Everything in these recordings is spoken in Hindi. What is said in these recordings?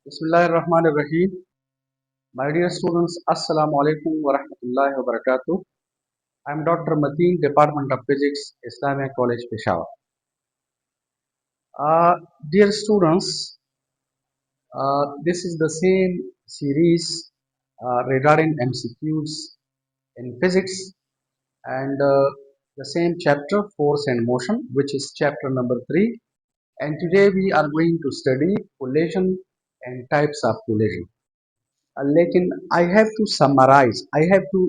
Bismillahirrahmanirrahim. My dear students, Assalamu alaikum wa rahmatullahi wa barakatuh. I am Dr. Mateen, Department of Physics, Islamic College, Peshawar. Dear students, this is the same series regarding MCQs in physics and the same chapter, Force and Motion, which is chapter number 3. And today we are going to study collision and types of collision. लेकिन I have to summarize, I have to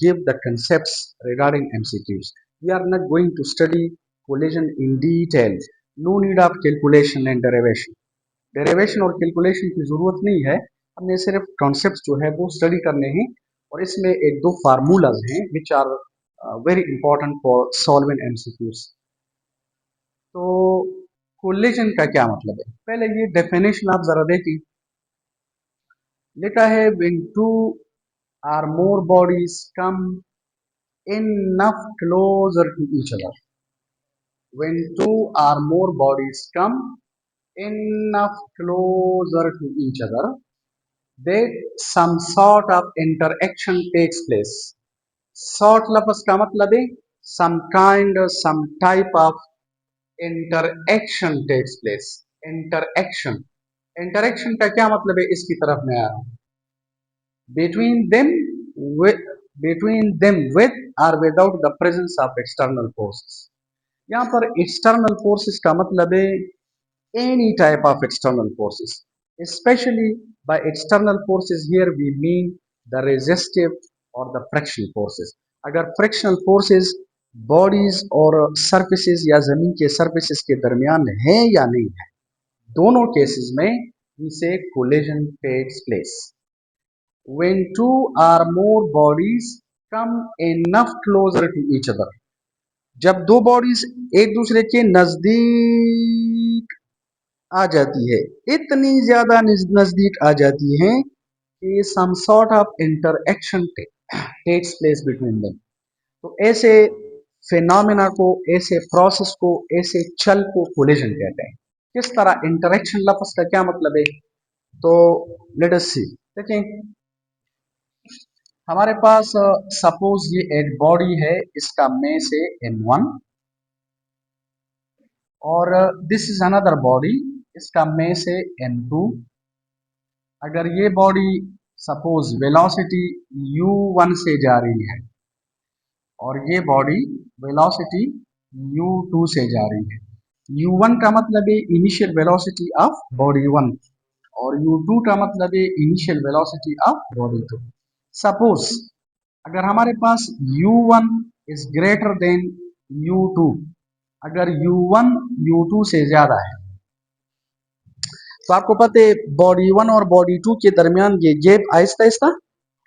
give the concepts regarding MCQs. We are not going to study collision in detail. No need of calculation and derivation. Derivation और calculation की ज़रूरत नहीं है. हमने सिर्फ concepts जो है वो study करने हैं और इसमें एक दो formulas हैं which are very important for solving MCQs. तो collision का क्या मतलब है? पहले ये definition आप ज़रा देखिए. लिखा है when two or more bodies come enough closer to each other. When two or more bodies come enough closer to each other, that some sort of interaction takes place. Sort लफ्ज़ का मतलब है some kind or some type of interaction takes place. Interaction. Interaction का क्या मतलब है इसकी तरफ मैं आ रहा हूँ. between them with or without the presence of external forces. यहाँ पर external forces का मतलब है any type of external forces. Especially by external forces here we mean the resistive or the frictional forces. अगर frictional forces bodies और surfaces या जमीन के surfaces के दरमियान है या नहीं है, दोनों cases में we say collision takes place. When two or more bodies come enough closer to each other. जब दो बॉडीज एक दूसरे के नजदीक आ जाती है, इतनी ज्यादा नजदीक आ जाती है कि some sort of interaction takes place between them. तो ऐसे फिनोमेना को, ऐसे प्रोसेस को, ऐसे चल को कोलिजन कहते हैं. किस तरह इंटरेक्शन लफ्ज का क्या मतलब है? तो लेट अस सी. देखें, हमारे पास सपोज ये एक बॉडी है, इसका मेस है m1 और दिस इज अनदर बॉडी, इसका मेस है m2. अगर ये बॉडी सपोज वेलोसिटी u1 से जा रही है और ये बॉडी वेलोसिटी u2 से जा रही है. u1 का मतलब है इनिशियल वेलोसिटी ऑफ बॉडी 1 और u2 का मतलब है initial velocity of body 2. Suppose अगर हमारे पास u1 is greater than u2, अगर u1 u2 से ज्यादा है तो आपको पता है बॉडी 1 और बॉडी 2 के दरमियान ये गैप आहिस्ता आहिस्ता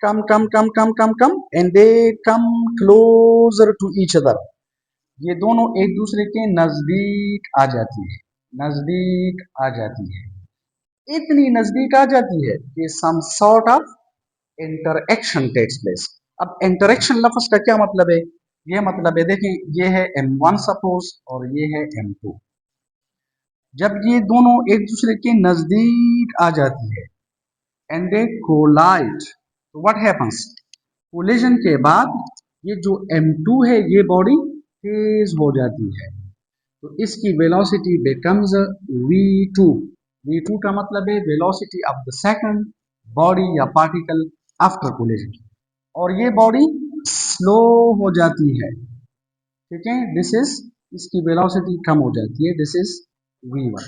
कम कम कम कम कम कम and they come closer to each other. ये दोनों एक दूसरे के नजदीक आ जाती है, नजदीक आ जाती है, इतनी नजदीक आ जाती है कि some sort of interaction takes place. अब इंटरेक्शन लफ्ज का क्या मतलब है? ये मतलब है, देखें, ये है m1 सपोज और ये है m2. जब ये दोनों एक दूसरे के नजदीक आ जाती है एंड दे कोलाइड, तो व्हाट हैपेंस? कोलिजन के बाद ये जो m2 है ये बॉडी तेज हो जाती है, तो इसकी वेलोसिटी बिकम्स v2. v2 का मतलब है velocity of the second body या पार्टिकल आफ्टर कोलिजन, और ये बॉडी स्लो हो जाती है. ठीक है, दिस इज, इसकी वेलोसिटी कम हो जाती है, दिस इज v1.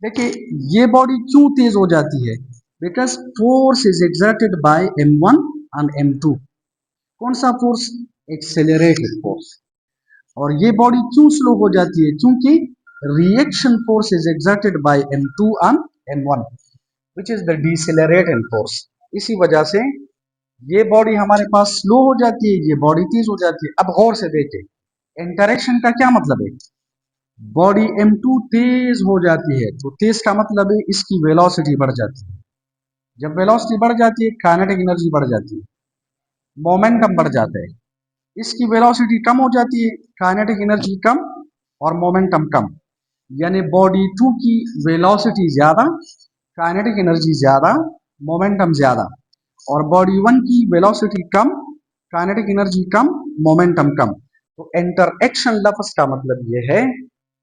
देखिए ये बॉडी क्यों तेज हो जाती है? Because force is exerted bye m1 and m2. कौन सा फोर्स? Accelerated force. और ये बॉडी क्यों स्लो हो जाती है? क्योंकि reaction force is exerted by m2 and m1 which is the decelerating force. इसी वजह से ये बॉडी हमारे पास स्लो हो जाती है, ये बॉडी तेज हो जाती है. अब गौर से देखें, इंटरेक्शन का क्या मतलब है? बॉडी m2 तेज हो जाती है, तो तेज का मतलब है इसकी वेलोसिटी बढ़ जाती है. जब वेलोसिटी बढ़ जाती है काइनेटिक एनर्जी बढ़ जाती है, मोमेंटम बढ़ जाता है. इसकी वेलोसिटी कम हो जाती है, काइनेटिक एनर्जी कम और मोमेंटम कम. यानी बॉडी टू की वेलोसिटी ज्यादा, काइनेटिक एनर्जी ज्यादा, मोमेंटम ज्यादा, और बॉडी वन की वेलोसिटी कम, काइनेटिक एनर्जी कम, मोमेंटम कम। तो इंटरएक्शन लफ्ज का मतलब यह है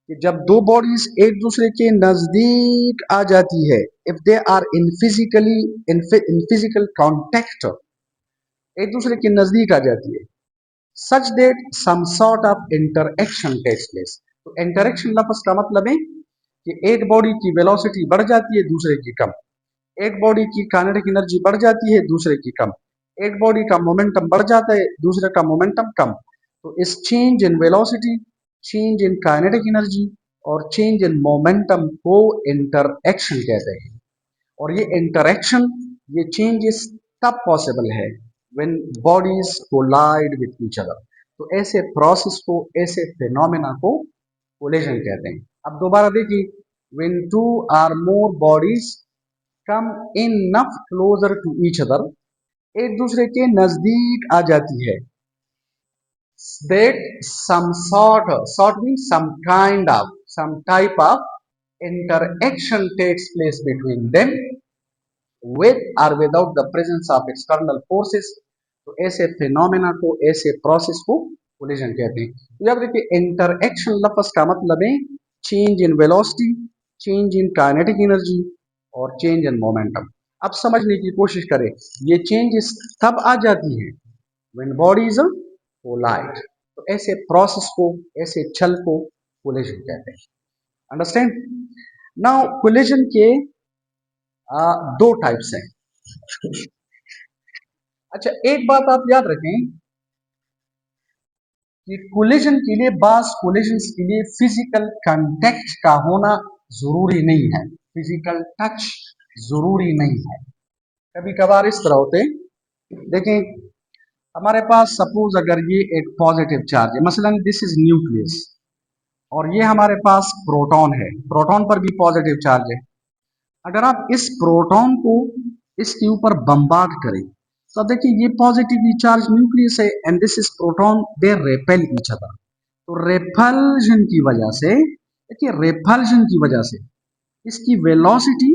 कि जब दो बॉडीज एक दूसरे के नजदीक आ जाती है, if they are in physical contact, एक दूसरे के नजदीक आ जाती है, such that some sort of interaction takes place. तो इंटरएक्शन लफ्ज का मतलब है कि एक बॉडी की वेलोसिटी बढ़ जाती है, दूसरे की कम, एक बॉडी की काइनेटिक एनर्जी बढ़ जाती है, दूसरे की कम, एक बॉडी का मोमेंटम बढ़ जाता है, दूसरे का मोमेंटम कम। तो इस change in velocity, change in kinetic energy और चेंज इन मोमेंटम को इंटरएक्शन कहते हैं। और ये इंटरएक्शन, ये चेंजेस तब पॉसिबल है when bodies collide with each other. तो ऐसे प्रोसेस को, ऐसे फिनोमेना को कोलिजन कहते हैं। अब दोबारा देखिए, when two or more bodies come enough closer to each other, एक दूसरे के नजदीक आ जाती है, that sort means some kind of, some type of interaction takes place between them with or without the presence of external forces। तो ऐसे फिनोमेना को, ऐसे प्रोसेस को कोलिजन कहते हैं। तो याद रखिए, इंटरएक्शन लफ्ज का मतलब है change in velocity, change in kinetic energy और चेंज इन मोमेंटम। अब समझने की कोशिश करें, ये चेंजेस तब आ जाती है व्हेन बॉडीज कोलाइड। तो ऐसे प्रोसेस को, ऐसे छल को कोलिजन कहते हैं। अंडरस्टैंड? नाउ कोलिजन के दो टाइप्स हैं। अच्छा, एक बात आप याद रखें कि कोलिजन के लिए, बास कोलिजन के लिए फिजिकल कांटेक्ट का होना जरूरी नहीं है, फिजिकल टच जरूरी नहीं है। कभी कभार इस तरह होते, देखें, हमारे पास सपोज अगर ये एक पॉजिटिव चार्ज है, मसलन दिस इज न्यूक्लियस, और ये हमारे पास प्रोटॉन है, प्रोटॉन पर भी पॉजिटिव चार्ज है। अगर आप इस प्रोटॉन को इसके ऊपर बम्बार्ड करें, तो देखिए ये पॉजिटिवली चार्ज न्यूक्लियस है and this is proton, they repel each other. तो रेपल्जन की वजह से, देखिए रेपल्जन की वजह से इसकी वेलोसिटी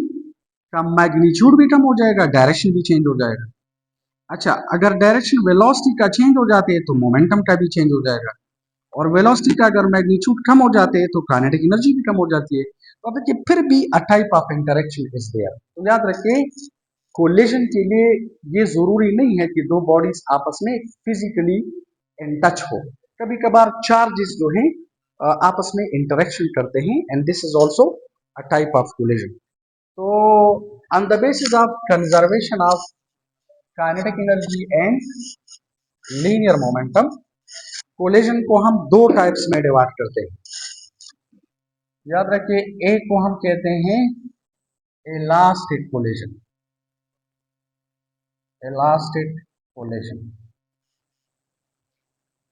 का मैग्नीट्यूड भी कम हो जाएगा, डायरेक्शन भी चेंज हो जाएगा। अच्छा, अगर डायरेक्शन वेलोसिटी का चेंज हो जाते हैं तो मोमेंटम का भी चेंज हो जाएगा, और वेलोसिटी का अगर मैग्नीट्यूड कम हो जाते हैं तो काइनेटिक एनर्जी भी कम हो जाती है। तो देखिए फिर भी a type of interaction is there. तो याद रखिए, कोलिजन के लिए ये जरूरी नहीं है कि दो बॉडीज आपस में फिजिकली इन टच हो। कभी कभार चार्जेस जो हैं आपस में इंटरेक्शन करते हैं and this is also a type of collision. तो on the basis of conservation of kinetic energy and linear momentum, collision को हम दो टाइप्स में डिवाइड करते हैं। याद रखिए, एक को हम कहते हैं elastic collision, elastic collision.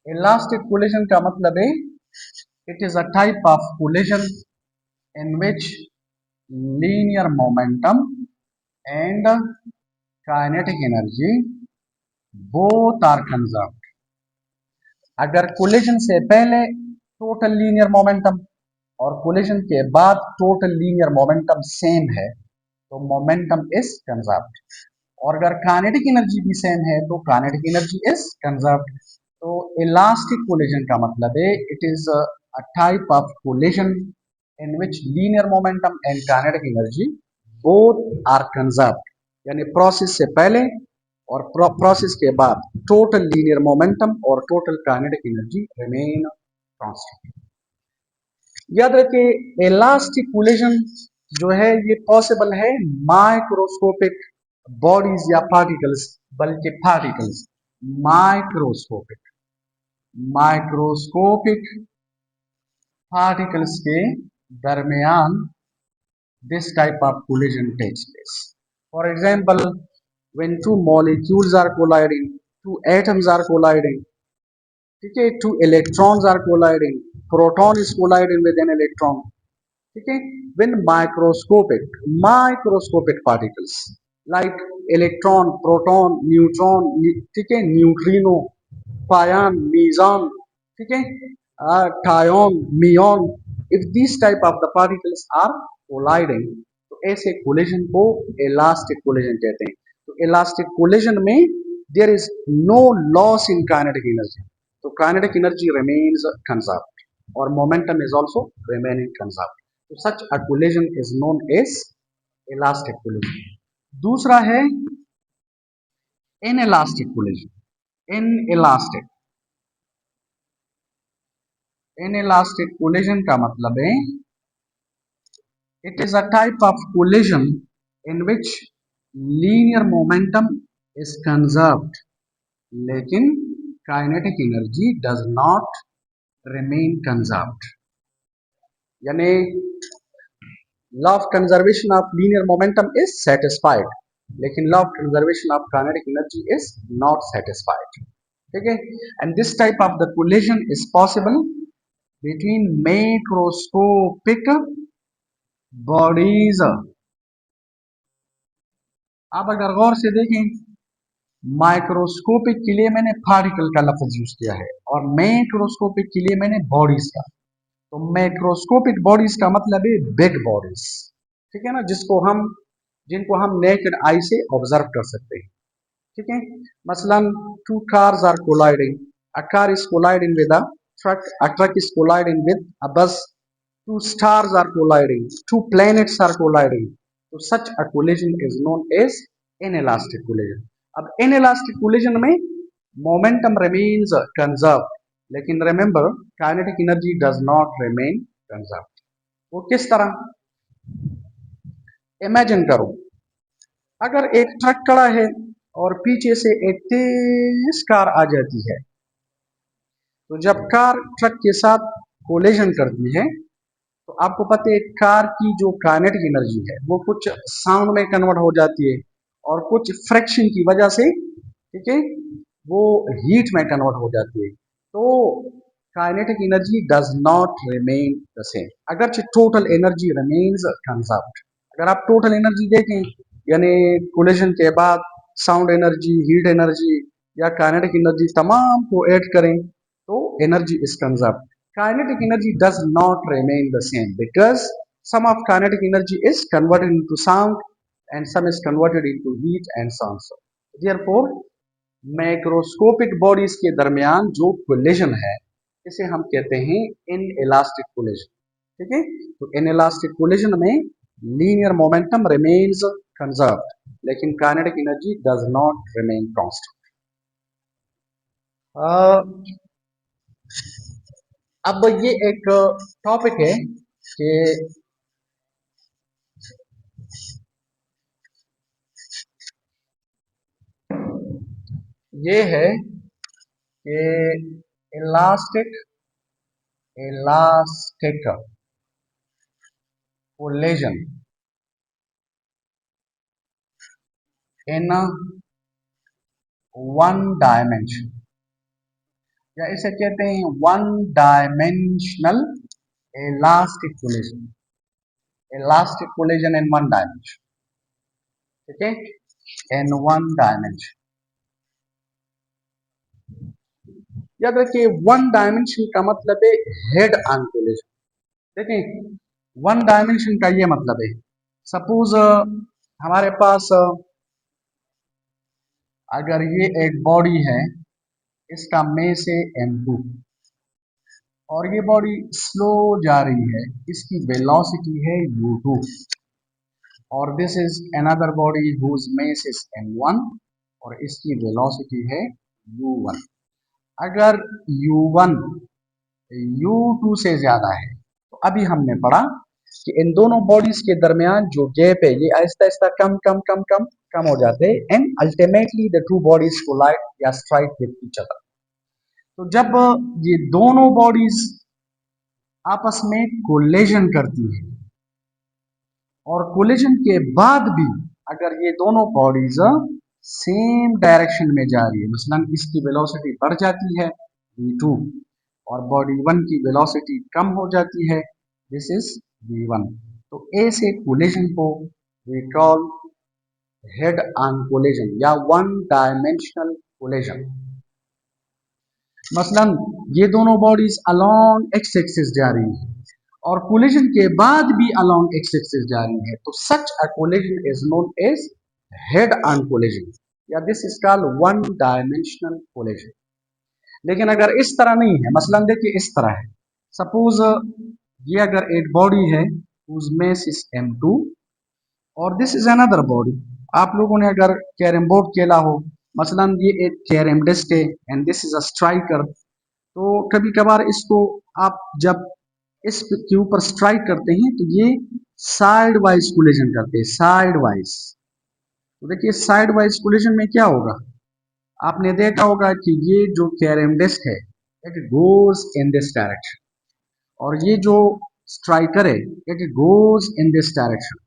Elastic collision का मतलब है it is a type of collision in which linear momentum and kinetic energy both are conserved. अगर कोलिजन से पहले टोटल लीनियर मोमेंटम और कोलिजन के बाद टोटल लीनियर मोमेंटम सेम है तो मोमेंटम इज कंजर्व्ड, और अगर काइनेटिक एनर्जी भी सेम है तो काइनेटिक एनर्जी इज कंजर्व्ड। तो इलास्टिक कोलिजन का मतलब है it is a type of collision in which linear momentum and kinetic energy both are conserved, यानी प्रोसेस से पहले और प्रोसेस के बाद टोटल लीनियर मोमेंटम और total kinetic energy remain constant. याद रखिए, इलास्टिक कोलिजन जो है ये पॉसिबल है माइक्रोस्कोपिक बॉडीज या पार्टिकल्स, बल्कि पार्टिकल्स, माइक्रोस्कोपिक, माइक्रोस्कोपिक पार्टिकल्स के दरमियान this type of collision takes place. For example, when two molecules are colliding, two atoms are colliding, ठीक है, two electrons are colliding, proton is colliding with an electron, ठीक है, when microscopic particles like electron, proton, neutron, ठीक है, neutrino, pion, meson, ठीक है, thion, muon, if this type of the particles are colliding, तो ऐसे कोलिजन को इलास्टिक कोलिजन कहते हैं। तो इलास्टिक कोलिजन में there is no loss in kinetic energy, तो काइनेटिक एनर्जी रिमेन्स कंजर्व्ड और momentum is also remaining conserved. तो such a collision is known as elastic collision. दूसरा है इनइलास्टिक कोलिजन। इनइलास्टिक कोलिजन का मतलब है it is a type of collision in which linear momentum is conserved लेकिन kinetic energy does not remain conserved. यानी law of conservation of linear momentum is satisfied लेकिन law of conservation of kinetic energy is not satisfied. ठीक है, and this type of the collision is possible between macroscopic bodies. आप अगर गौर से देखें, माइक्रोस्कोपिक के लिए मैंने पार्टिकल का लफ्ज यूज किया है और मैक्रोस्कोपिक के लिए मैंने बॉडीज का। तो मैक्रोस्कोपिक बॉडीज का मतलब है बिग बॉडीज, ठीक है ना, जिनको हम नेकेड आई से ऑब्जर्व कर सकते हैं। ठीक है, मसलन two cars are colliding, a car is colliding with a truck is colliding with a bus, two stars are colliding, two planets are colliding, so such a collision is known as inelastic collision। अब inelastic collision में momentum remains conserved लेकिन remember kinetic energy does not remain conserved। वो किस तरह, इमेजिन करो अगर एक ट्रक खड़ा है और पीछे से एक तेज कार आ जाती है, तो जब कार ट्रक के साथ कोलिजन करती है तो आपको पता है कार की जो काइनेटिक एनर्जी है वो कुछ साउंड में कन्वर्ट हो जाती है और कुछ फ्रिक्शन की वजह से, ठीक है, वो हीट में कन्वर्ट हो जाती है। तो kinetic energy does not remain the same, अगरचे टोटल एनर्जी रिमेन्स कंजर्व्ड। अगर आप टोटल एनर्जी देखें यानी कोलिजन के बाद साउंड एनर्जी, हीट एनर्जी या काइनेटिक एनर्जी तमाम को ऐड करें तो energy is conserved. Kinetic energy does not remain the same because some of kinetic energy is converted into sound and some is converted into heat and so on। So therefore macroscopic bodies के दरमियान जो कोलिजन है इसे हम कहते हैं इनइलास्टिक कोलिजन। ठीक है, तो इनइलास्टिक कोलिजन में लीनियर मोमेंटम रिमेन्स कंजर्व्ड लेकिन kinetic energy does not remain constant. अब ये एक टॉपिक है कि ये है कि elastic collision in one dimension, या इसे कहते हैं one dimensional elastic collision in one dimension. ठीक है, इन वन डायमेंशन। याद रखिए वन डायमेंशन का मतलब है हेड ऑन कोलिजन। देखें वन डायमेंशन का ये मतलब है, सपोज हमारे पास अगर ये एक बॉडी है, इसका मेस है m2 और ये बॉडी स्लो जा रही है, इसकी वेलोसिटी है u2 और this is another body whose mass is m1 और इसकी वेलोसिटी है u1। अगर u1 u2 से ज्यादा है तो अभी हमने पढ़ा कि इन दोनों बॉडीज के दरमियान जो गैप है ये आहिस्ता आहिस्ता कम हो जाते हैं and ultimately the two bodies collide या स्ट्राइक विद ईच अदर। तो जब ये दोनों बॉडीज आपस में कोलिजन करती है और कोलिजन के बाद भी अगर ये दोनों बॉडीज सेम डायरेक्शन में जा रही है, मसलन इसकी वेलोसिटी बढ़ जाती है v2 और बॉडी 1 की वेलोसिटी कम हो जाती है, दिस इज v1, तो ऐसे कोलिजन को we call head on collision या वन डायमेंशनल कोलिजन। मसलन ये दोनों बॉडीज अलोंग एक्स एक्सिस जा रही है और कोलिजन के बाद भी अलोंग एक्स एक्सिस जारी है, तो such a collision is known as head on collision, या this is called one dimensional collision. लेकिन अगर इस तरह नहीं है, मसलन देखिए इस तरह है, सपोज ये अगर एक बॉडी है whose mass is m2 और दिस इज अनदर बॉडी। आप लोगों ने अगर कैरम बोर्ड खेला हो, मसलन ये एक कैरम डिस्क है and this is a striker, तो कभी कभार इसको आप जब इस के ऊपर स्ट्राइक करते हैं तो ये साइड वाइज कोलिजन करते हैं, साइड वाइज। तो देखिए साइड वाइज कोलिजन में क्या होगा, आपने देखा होगा कि ये जो कैरम डिस्क है it goes in this direction, और ये जो स्ट्राइकर है it goes in this direction.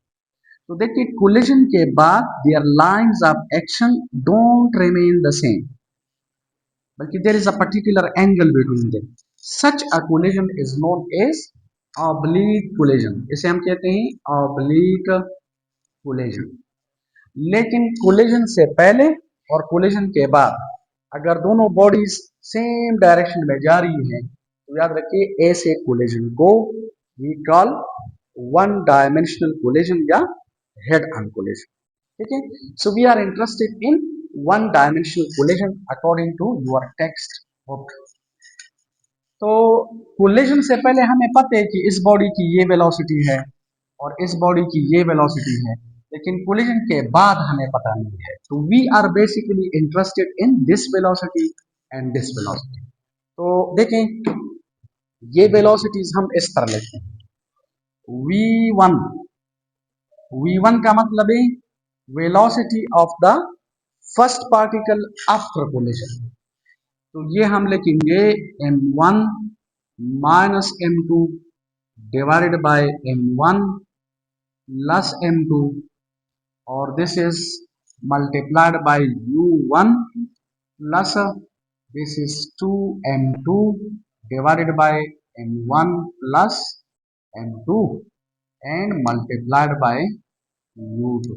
तो देखिए कोलिजन के बाद their lines of action don't remain the same, बल्कि there is a particular angle between them. Such a collision is known as oblique collision, इसे हम कहते हैं ऑब्लीक कोलिजन। लेकिन कोलिजन से पहले और कोलिजन के बाद अगर दोनों बॉडीज सेम डायरेक्शन में जा रही हैं तो याद रखिए ऐसे कोलिजन को we call one dimensional collision या हेड ऑन कोलिजन। ठीक है, so we are interested in one dimensional collision according to your textbook. तो कोलिजन से पहले हमें पता है कि इस बॉडी की ये वेलोसिटी है और इस बॉडी की ये वेलोसिटी है, लेकिन कोलिजन के बाद हमें पता नहीं है। तो we are basically interested in this velocity and this velocity. तो देखें ये वेलोसिटीज हम इस तरह लिखते हैं, v1, v1 का मतलब है velocity of the first particle after collision. तो ये हम लिखेंगे m1 minus m2 divided by m1 plus m2 और this is multiplied by u1 plus this is 2m2 divided by m1 plus m2 and multiplied by u2।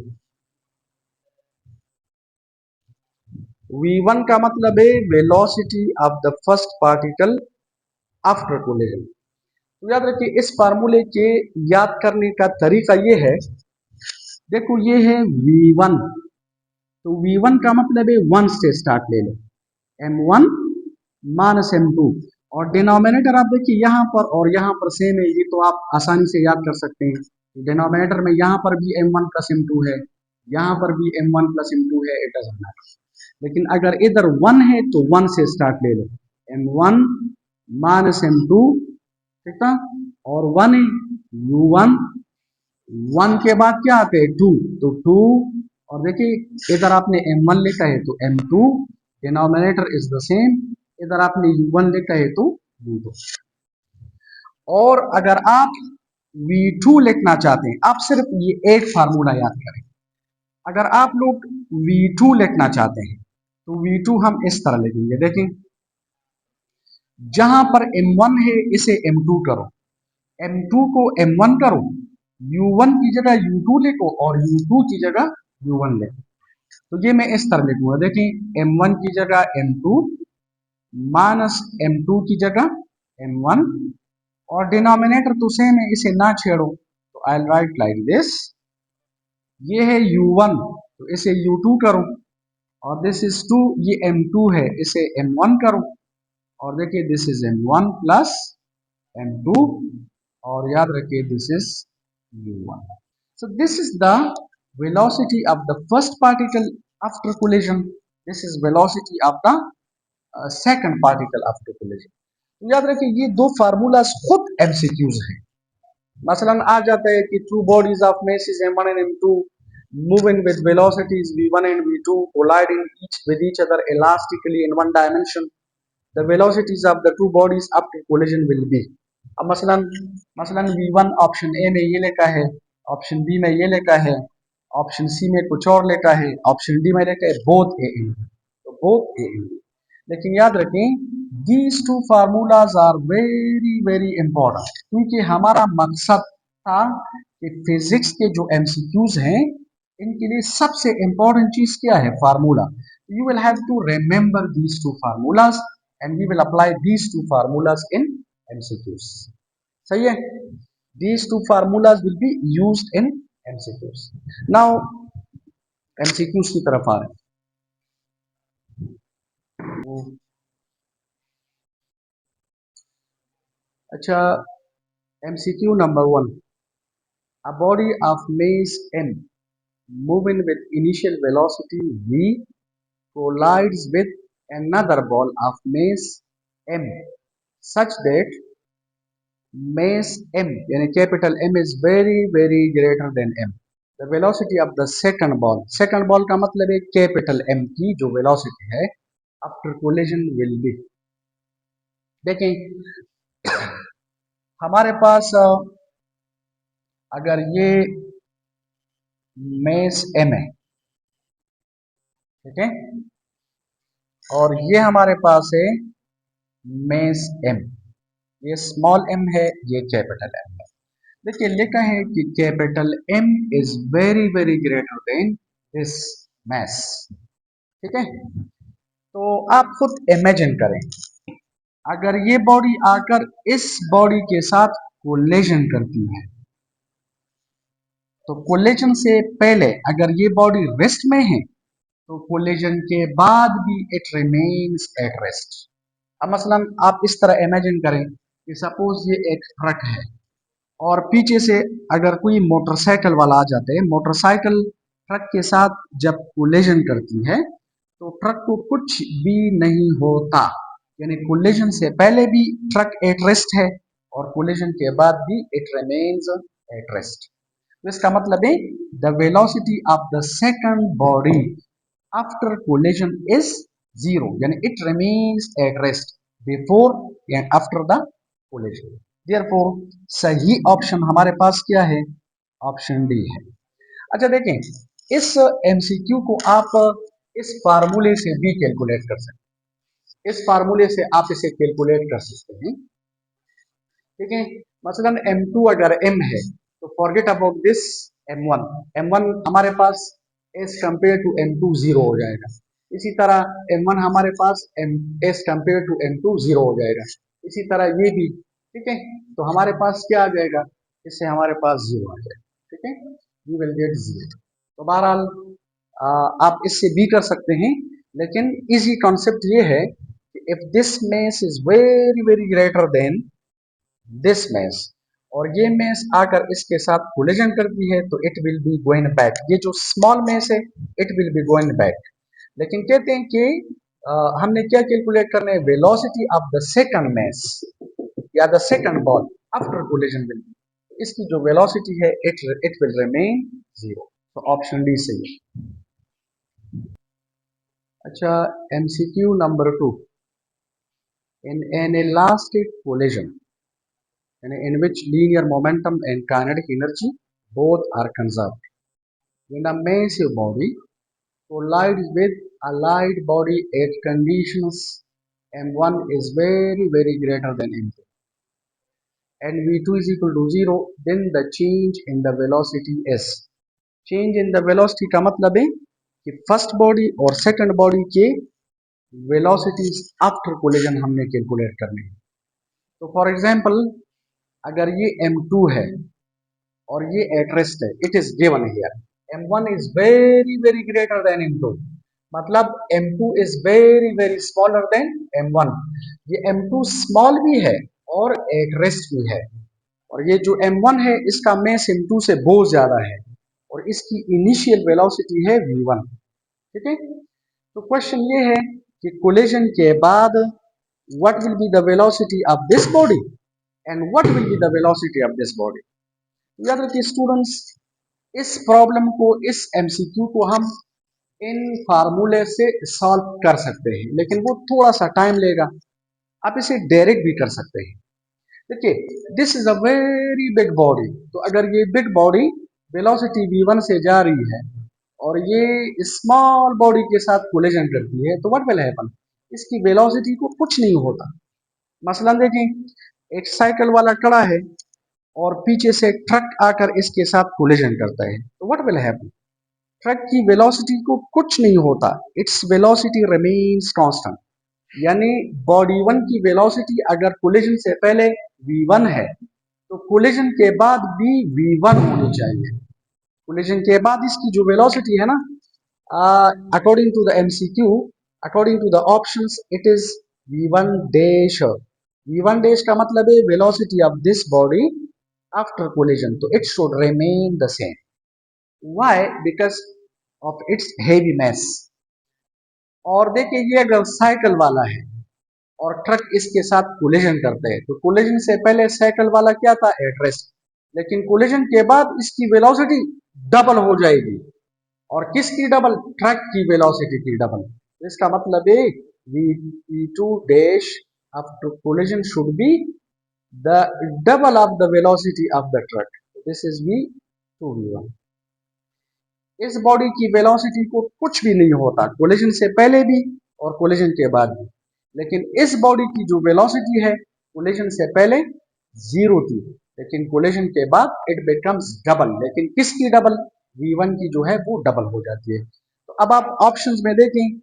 v1 का मतलब है velocity of the first particle after collision. तो याद रखिए इस फार्मूले के याद करने का तरीका ये है, देखो ये है v1, तो v1 का मतलब है 1 से स्टार्ट ले लो, m1 माइनस m2 और डिनोमिनेटर आप देखिए यहाँ पर और यहाँ पर सेम है, ये तो आप आसानी से याद कर सकते हैं। डिनोमिनेटर में यहाँ पर भी m1 प्लस m2 है, यहाँ पर भी m1 प्लस m2 है, इट डजंट मैटर। लेकिन अगर इधर 1 है तो 1 से स्टार्ट ले लो, m1 माइनस m2, ठीक है, और 1 है u1, 1 के बाद क्या आते हैं 2, तो 2, और देखिए इधर आपने m1 लिखा है तो m2, denominator is the same, इधर आपने u1 लिखा है तो u2। और अगर आप v2 लिखना चाहते हैं, आप सिर्फ ये एक फार्मूला याद करें, अगर आप लोग v2 लिखना चाहते हैं तो v2 हम इस तरह लिखेंगे, देखें जहां पर m1 है इसे m2 करो, m2 को m1 करो, u1 की जगह u2 लिखो और u2 की जगह u1 लिखो। तो ये मैं इस तरह लिखूंगा, देखें m1 की जगह m2 माइनस m2 की जगह m1 और डिनोमिनेटर तो सेम है, इसे ना छेड़ो, तो आई राइट लाइक दिस, ये है u1 तो इसे u2 करो और दिस इज 2, ये m2 है इसे m1 करो और देखिए this is m1 plus m2 और याद रखिए this is u1। So this is the velocity of the first particle after collision, this is velocity of the second particle after collision. तो याद रखिए ये दो फार्मूलास खुद एमसीक्यूज हैं। मसलन आ जाता है कि to bodies of masses m1 and m2 moving with velocities v1 and v2 colliding each with each other elastically in one dimension, the velocities of the two bodies after collision will be। अब मसलन v1 ऑप्शन ए में ये लिखा है, ऑप्शन बी में ये लिखा है, ऑप्शन सी में कुछ और लिखा है, ऑप्शन डी में लिखा है बोथ ए एंड बी, तो बोथ ए एंड बी। लेकिन याद रखें these two formulas are very very important, क्योंकि हमारा मकसद था कि फिजिक्स के जो एमसीक्यूज हैं इनके लिए सबसे इंपॉर्टेंट चीज क्या है, formula. You will have to remember these two formulas and we will apply these two formulas in MCQs। सही है। These two formulas will be used in MCQs. Now MCQs की तरफ आ रहे हैं. अच्छा, MCQ number 1. A body of mass m moving with initial velocity v collides with another ball of mass m such that mass m यानी capital M is very greater than m. The velocity of the second ball का मतलब है capital M की जो velocity है after collision will be. देखें हमारे पास अगर ये mass m है, ठीक है, और ये हमारे पास है mass m, ये स्मॉल m है, ये कैपिटल M है. देखिए लिखा है कि capital M is very greater than this mass. ठीक है, तो आप खुद इमेजिन करें अगर ये बॉडी आकर इस बॉडी के साथ कोलिजन करती है, तो कोलिजन से पहले अगर ये बॉडी रेस्ट में है तो कोलिजन के बाद भी इट रिमेन्स एट रेस्ट. अब मसलन आप इस तरह इमेजिन करें कि सपोज ये एक ट्रक है और पीछे से अगर कोई मोटरसाइकिल वाला आ जाते हैं, मोटरसाइकिल ट्रक के साथ जब कोलिजन करती है तो ट्रक को कुछ भी नहीं होता, यानी कोलिजन से पहले भी ट्रक एट रेस्ट है और कोलिजन के बाद भी इट रिमेन्स एट रेस्ट. तो इसका मतलब है the velocity of the second body after collision is zero, यानी it remains at rest before and after the collision. Therefore, सही ऑप्शन हमारे पास क्या है? ऑप्शन डी है. अच्छा देखें, इस MCQ को आप इस फार्मूले से भी कैलकुलेट कर सकते हैं. इस फार्मूले से आप इसे कैलकुलेट कर सकते हैं. ठीक है, मसलन M2 अगर M है तो forget about this M1. M1 हमारे पास as compare to M2 zero हो जाएगा. इसी तरह M1 हमारे पास as compare to M2 zero हो जाएगा. इसी तरह ये भी. ठीक है, तो हमारे पास क्या आ जाएगा? इससे हमारे पास जीरो आ जाएगा. ठीक है, वी विल गेट जीरो. तो बहरहाल आप इससे भी कर सकते हैं, लेकिन इजी कॉन्सेप्ट ये है कि if this mess is very greater than this mess और ये मेस आकर इसके साथ कोलिजन करती है तो it will be going back. ये जो स्मॉल मेस है it will be going back. लेकिन कहते हैं कि हमने क्या कैलकुलेट करना है? Velocity of the second mass या the second ball after collision will be. इसकी जो वेलोसिटी है इट विल रिमेन जीरो. तो ऑप्शन डी सही है. अच्छा, MCQ number 2. In an elastic collision in which linear momentum and kinetic energy both are conserved, when a massive body collides with a light body at conditions m1 is very greater than m2 and v2 is equal to 0, then the change in the velocity is. change in the velocity का मतलब है कि फर्स्ट बॉडी और सेकंड बॉडी के वेलोसिटीज आफ्टर कोलिजन हमने कैलकुलेट करनी है. तो फॉर एग्जांपल अगर ये m2 है और ये एट रेस्ट है, it is given here m1 is very greater then m2, मतलब m2 is very smaller than m1. ये m2 स्मॉल भी है और एट रेस्ट भी है, और ये जो m1 है इसका मेस m2 से बहुत ज्यादा है और इसकी इनिशियल वेलोसिटी है v1. ठीक है, तो क्वेश्चन ये है कि कोलिजन के बाद what will be the velocity of this body and what will be the velocity of this body. याद रखिए स्टूडेंट्स, इस प्रॉब्लम को, इस MCQ को हम इन फार्मूले से सॉल्व कर सकते हैं, लेकिन वो थोड़ा सा टाइम लेगा. आप इसे डायरेक्ट भी कर सकते हैं. देखिए, this is a very big body, तो अगर ये बिग बॉडी वेलोसिटी v1 से जा रही है और ये स्मॉल बॉडी के साथ कोलिजन करती है तो व्हाट विल हैपन? इसकी वेलोसिटी को कुछ नहीं होता. मसलन देखें, एक साइकिल वाला खड़ा है और पीछे से ट्रक आकर इसके साथ कोलिजन करता है तो व्हाट विल हैपन? ट्रक की वेलोसिटी को कुछ नहीं होता, इट्स वेलोसिटी रिमेन्स कांस्टेंट. यानी बॉडी वन की वेलोसिटी अगर कोलिजन से पहले v1 है तो कोलिजन के बाद भी v1 होनी चाहिए। कोलिजन के बाद इसकी जो वेलोसिटी है ना, according to the MCQ, according to the options, it is v1 dash. v1 dash का मतलब है velocity of this body after collision, तो it should remain the same. Why? Because of its heavy mass. और देखिए, ये अगर साइकिल वाला है और ट्रक इसके साथ कोलिजन करते हैं, तो कोलिजन से पहले साइकिल वाला क्या था? At rest. लेकिन कोलिजन के बाद इसकी वेलोसिटी डबल हो जाएगी। और किसकी डबल? ट्रक की वेलोसिटी की डबल। इसका मतलब है v2 dash after collision should be the double of the velocity of the truck. This is v2 v1। इस बॉडी की वेलोसिटी को कुछ भी नहीं होता, कोलिजन से पहले भी और कोलिजन के बाद भी। लेकिन इस बॉडी की जो वेलोसिटी है, कोलिजन से पहले जीरो थी, लेकिन कोलिजन के बाद इट बिकम्स डबल। लेकिन किसकी डबल? v1 की जो है वो डबल हो जाती है। तो अब आप ऑप्शंस में देखें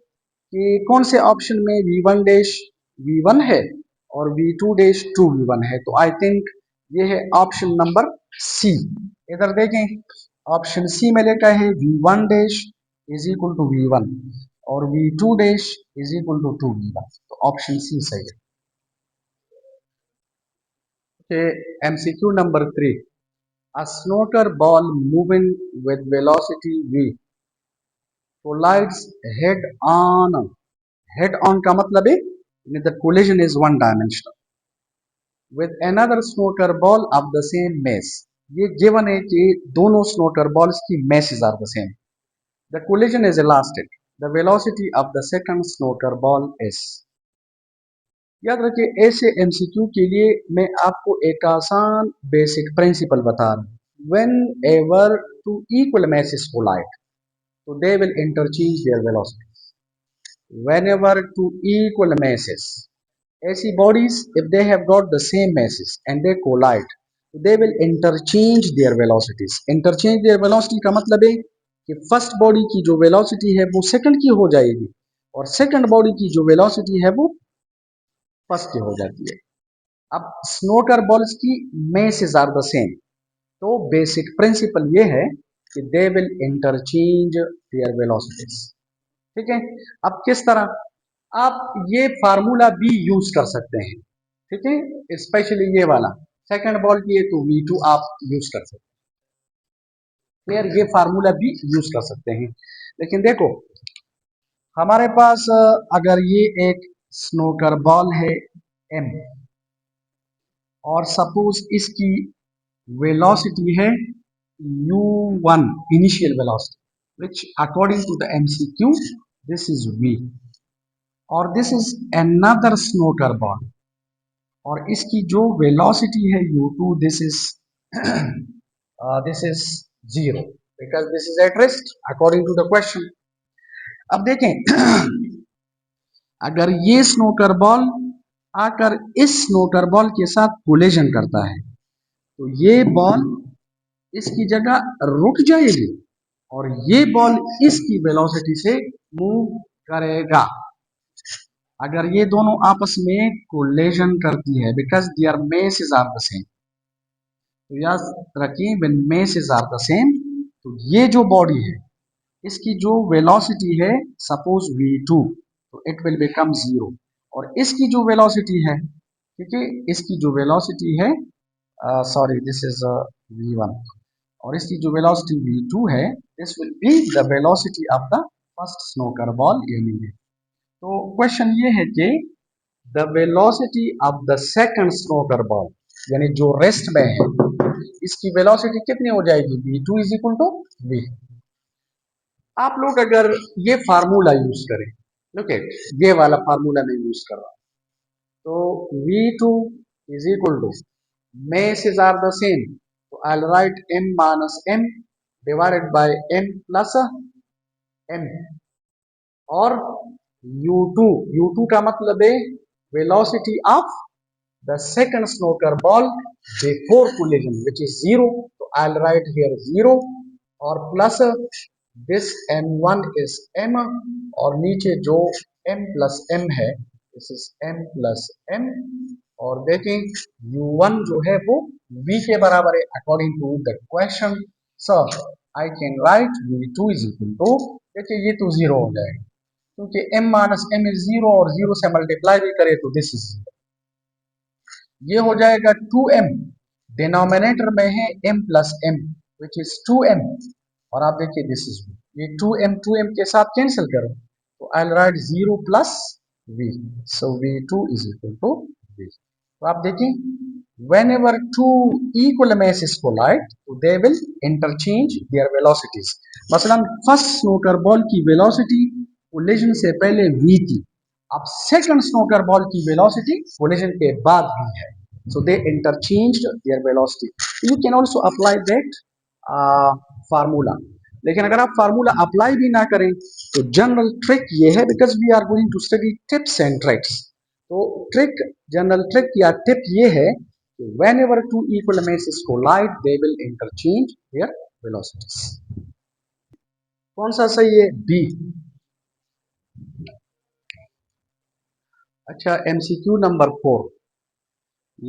कि कौन से ऑप्शन में v1 डैश v1 है और v2 डैश 2v1 है। तो आई थिंक ये है ऑप्शन नंबर सी। इधर देखें, ऑप्शन सी में लिखा है v1 dash is equal to v1 और v2 dash is equal to 2v1। तो ऑप्शन सी सही है। MCQ number 3. A snooker ball moving with velocity v collides head on. Head on का मतलब है the collision is one dimensional with another snooker ball of the same mass. ये given है कि दोनों snooker balls की masses are the same. The collision is elastic. The velocity of the second snooker ball is. याद रखिए, ऐसे एमसीक्यू के लिए मैं आपको एक आसान बेसिक प्रिंसिपल बता रहा हूँ। Whenever two equal masses collide, तो they will interchange their velocity. Whenever two equal masses, ऐसी bodies if they have got the same masses and they collide, तो they will interchange their velocities. Interchange their velocity का मतलब है कि फर्स्ट बॉडी की जो वेलोसिटी है वो सेकंड की हो जाएगी और सेकंड बॉडी की जो वेलोसिटी है वो फर्स्ट की हो जाती है। अब स्नूकर बॉल्स की मेसेस आर द सेम, तो बेसिक प्रिंसिपल ये है कि they will interchange their velocities. ठीक है। अब किस तरह? आप ये फार्मूला भी यूज कर सकते हैं। ठीक है, स्पेशली ये वाला सेकंड बॉल की है तो v2 आप यूज कर सकते हैं। क्लियर? ये फार्मूला भी यूज कर सकते हैं। लेकिन देखो, हमारे पास अगर ये एक स्नूकर बॉल है m और सपोज इसकी वेलोसिटी है u1 initial velocity which according to the MCQ this is v, और this is another snooker ball और इसकी जो वेलोसिटी है u2 this is 0 because this is at rest according to the question। अब देखें अगर ये स्नूकर बॉल आकर इस स्नूकर बॉल के साथ कोलिजन करता है, तो ये बॉल इसकी जगह रुक जाएगी और ये बॉल इसकी वेलोसिटी से मूव करेगा। अगर ये दोनों आपस में कोलिजन करती है because their masses are the same, तो याद रखिए when masses are the same, तो ये जो बॉडी है इसकी जो वेलोसिटी है सपोज v2, तो इट विल बिकम 0 और इसकी जो वेलोसिटी है, ठीक है, इसकी जो वेलोसिटी है सॉरी दिस इज v1 और इसकी जो वेलोसिटी v2 है, this will be the velocity of the first snooker ball यानी है। तो क्वेश्चन ये है कि the velocity of the second snooker ball यानी जो रेस्ट में है, इसकी वेलोसिटी कितनी हो जाएगी? v2 is equal to v। आप लोग अगर ये फार्मूला यूज करें, लुक एट ये वाला फार्मूला मैं यूज कर रहा हूं, तो v2 is equal to masses are the same, तो I'll write m minus m divided by m plus m और u2 का मतलब है velocity of the second snooker ball before collision which is 0, तो I'll write here 0 और plus this m1 is m और नीचे जो m plus m है this is m plus m और देखें u1 जो है वो v के बराबर है according to the question. So I can write v2 is equal to, देखिए ये तो जीरो हो जाएगा क्योंकि m minus m is zero और जीरो से मल्टीप्लाई भी करे तो दिस इज, ये हो जाएगा 2m, डिनोमिनेटर में है m plus m which is 2m, और आप देखिए दिस इज ये 2m के साथ कैंसिल करो तो I write 0 plus v, so v2 is equal to v। तो आप देखिए whenever two equal masses collide they will interchange their velocities। मसलन फर्स्ट स्नूकर बॉल की वेलोसिटी कोलिजन से पहले v थी, अब सेकंड स्नूकर बॉल की वेलोसिटी कोलिजन के बाद v है, so they interchanged their velocity। you can also apply that formula, लेकिन अगर आप फार्मूला अप्लाई भी ना करें तो जनरल ट्रिक ये है, because we are going to study tips and tricks, तो ट्रिक, जनरल ट्रिक या टिप ये है कि whenever two equal masses collide they will interchange their velocities। कौन सा सही है? बी। अच्छा, एमसीक्यू नंबर 4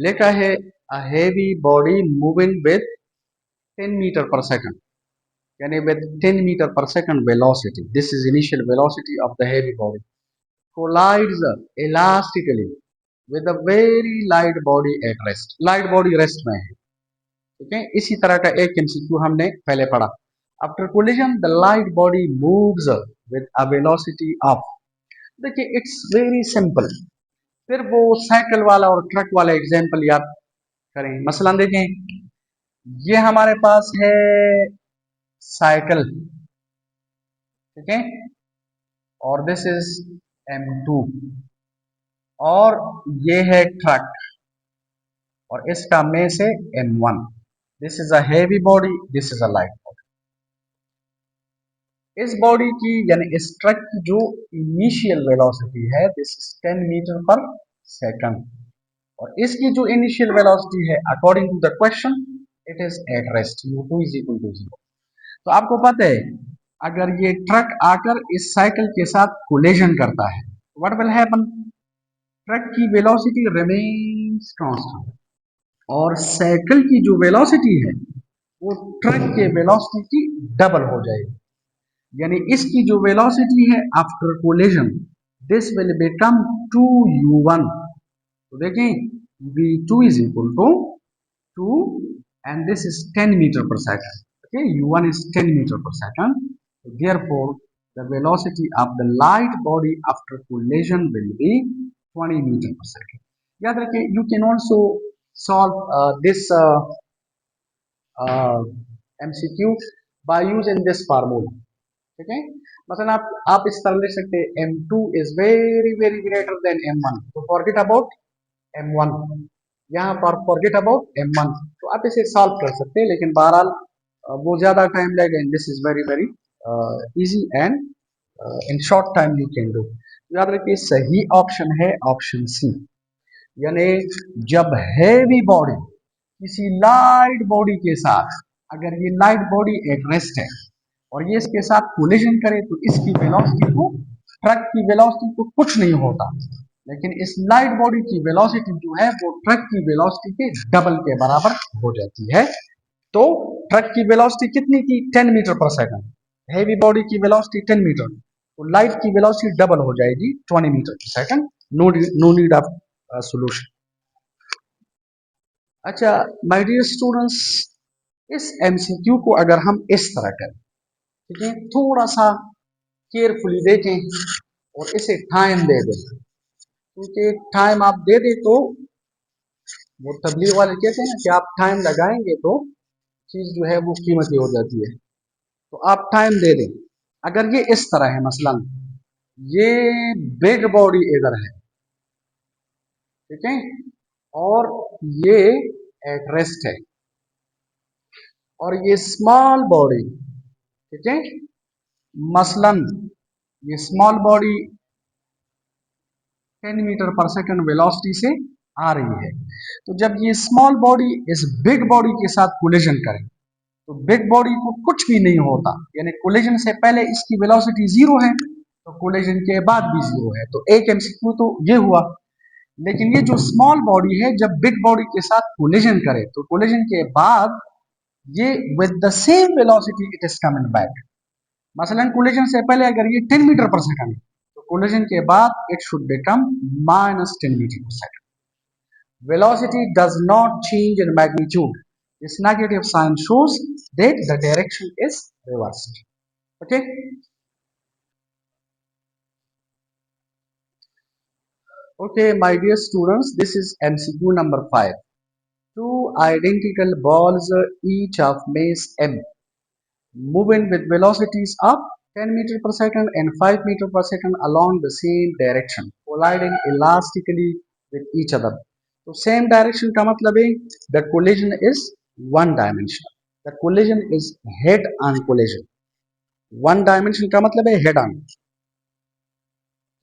लिखा है a heavy body moving with 10 meter per second, यानी with 10 meter per second velocity, this is initial velocity of the heavy body, collides elastically with a very light body at rest। light body rest में है, ठीक है। इसी तरह का एक एमसीक्यू हमने पहले पढ़ा। After collision the light body moves with a velocity of, देखिए इट्स वेरी सिंपल। फिर वो साइकिल वाला और ट्रक वाला एग्जांपल याद करें। मसलन देखें, ये हमारे पास है साइकिल, ठीक है, और दिस इज m2, और ये है ट्रक और इसका मेस है m1। This is a heavy body, this is a light body. इस बॉडी की यानी इस ट्रक की जो इनिशियल वेलोसिटी है दिस इज 10 मीटर पर सेकंड, और इसकी जो इनिशियल वेलोसिटी है according to the question it is at rest, u2 is equal to 0। तो आपको पता है अगर ये ट्रक आकर इस साइकिल के साथ कोलिजन करता है व्हाट विल हैपन, ट्रक की वेलोसिटी रिमेन्स कांस्टेंट और साइकिल की जो वेलोसिटी है वो ट्रक के वेलोसिटी की डबल हो जाएगी, यानी इसकी जो वेलोसिटी है after collision this will become 2u1। तो देखें v2 is equal to 2 and this is 10 metre पर second, okay, u1 is 10 meter per second, therefore the velocity of the light body after collision will be 20 meter per second। याद रखें you can also solve this MCQ by using this formula, ठीक है। मतलब आप इस तरह लिख सकते हैं m2 is very very greater than m1, तो forget about m1, यहाँ पर forget about m1, तो आप इसे सॉल्व कर सकते हैं, लेकिन बहरहाल वो ज्यादा टाइम लगेगा। This is very very easy and in short time you can do. याद रखिए सही ऑप्शन है ऑप्शन सी, यानी जब हैवी बॉडी किसी लाइट बॉडी के साथ, अगर ये लाइट बॉडी एट रेस्ट है और ये इसके साथ कोलिजन करे तो इसकी वेलोसिटी को, ट्रक की वेलोसिटी को कुछ नहीं होता, लेकिन इस लाइट बॉडी की वेलोसिटी जो है वो ट्रक की वेलोसिटी के डबल के बराबर हो जाती है। तो ट्रक की वेलोसिटी कितनी थी? 10 मीटर पर सेकंड, हेवी बॉडी की वेलोसिटी 10 मीटर, तो लाइट की वेलोसिटी डबल हो जाएगी 20 मीटर पर second. No need of solution. अच्छा माय डियर स्टूडेंट्स, इस एमसीक्यू को अगर हम इस तरह करें, ठीक है, थोड़ा सा केयरफुली देखें और इसे टाइम दे दें, क्योंकि टाइम आप दे दें तो वो तबलीग वाले कहते हैं ना कि आप टाइम लगाएंगे तो चीज जो है वो कीमती हो जाती है, तो आप टाइम दे दें। अगर ये इस तरह है, मसलन ये बिग बॉडी इधर है, ठीक है, और ये एट रेस्ट है, और ये स्मॉल बॉडी, ठीक है, मसलन ये स्मॉल बॉडी 10 मीटर पर सेकंड वेलोसिटी से आ रही है, तो जब ये स्मॉल बॉडी इस बिग बॉडी के साथ कोलिजन करे तो बिग बॉडी को कुछ भी नहीं होता, यानी कोलिजन से पहले इसकी वेलोसिटी जीरो है तो कोलिजन के बाद भी जीरो है। तो एक एमसीक्यू तो ये हुआ लेकिन ये जो स्मॉल बॉडी है जब बिग बॉडी के साथ कोलिजन करे तो कोलिजन के बाद ये with the same velocity it is coming back. मसलन कोलिजन से पहले अगर ये 10 मीटर पर सेकंड तो कोलिजन के बाद इट शुड बिकम -10 मीटर पर second. Velocity does not change in magnitude. This negative sign shows that the direction is reversed. Okay. Okay, my dear students, this is MCQ number 5. Two identical balls, each of mass m, moving with velocities of 10 meter per second and 5 meter per second along the same direction, colliding elastically with each other. तो सेम डायरेक्शन का मतलब है the collision is one dimensional, the collision is head on collision. One dimension का मतलब है हेड ऑन।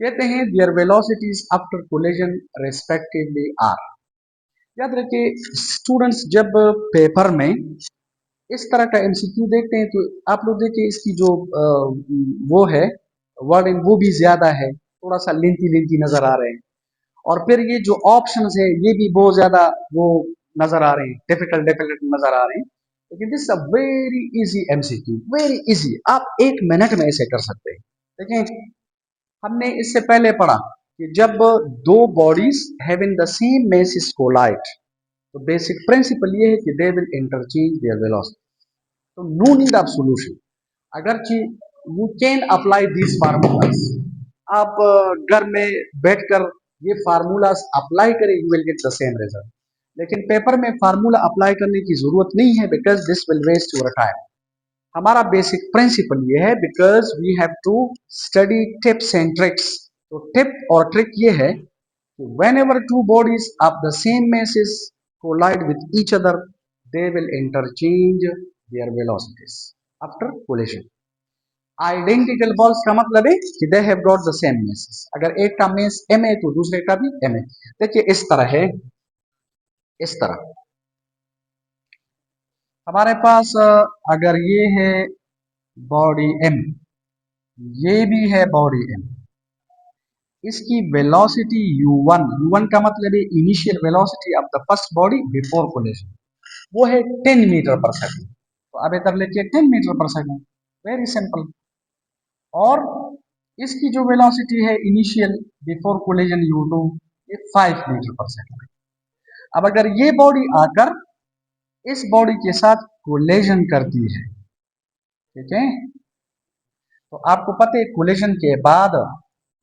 कहते हैं their velocities after collision respectively are. याद रखिए स्टूडेंट्स, जब पेपर में इस तरह का एमसीक्यू देखते हैं तो आप लोग देखिए इसकी जो वो है वर्डिंग वो भी ज्यादा है, थोड़ा सा लेंथी लेंथी नजर आ रहे हैं। और फिर ये जो ऑप्शंस है ये भी बहुत ज्यादा वो नजर आ रहे हैं, डिफिकल्ट डिफिकल्ट नजर आ रहे हैं। लेकिन this a very easy MCQ, very easy, आप 1 मिनट में ऐसे कर सकते हैं। देखिए हमने इससे पहले पढ़ा कि जब दो bodies having the same mass collide तो बेसिक प्रिंसिपल ये है कि they will interchange their velocity. तो नो नीड ऑफ सॉल्यूशन। अगर you can apply these formulas, आप घर में बैठकर ये फार्मूलाज अप्लाई करें, you will get the same result. लेकिन पेपर में फार्मूला अप्लाई करने की जरूरत नहीं है because this will waste your time. हमारा बेसिक प्रिंसिपल ये है because we have to study tips and tricks. तो टिप और ट्रिक ये है कि whenever two bodies of the same masses collide with each other they will interchange their velocities after collision। Identical balls का मतलब है कि दे have got the same masses। अगर एक का mass m है तो दूसरे का भी m है। देखिए इस तरह है, इस तरह हमारे पास अगर ये है बॉडी m, ये भी है बॉडी m, इसकी वेलोसिटी u1, u1 का मतलब है initial velocity of the first body before collision, वो है 10 मीटर पर सेकंड। तो अब इधर लिखिए 10 मीटर पर सेकंड, वेरी सिंपल। और इसकी जो वेलोसिटी है इनिशियल बिफोर कोलिजन u2, ये 5 मीटर पर सेकंड। अब अगर ये बॉडी आकर इस बॉडी के साथ कोलिजन करती है, ठीक है, तो आपको पता है कोलिजन के बाद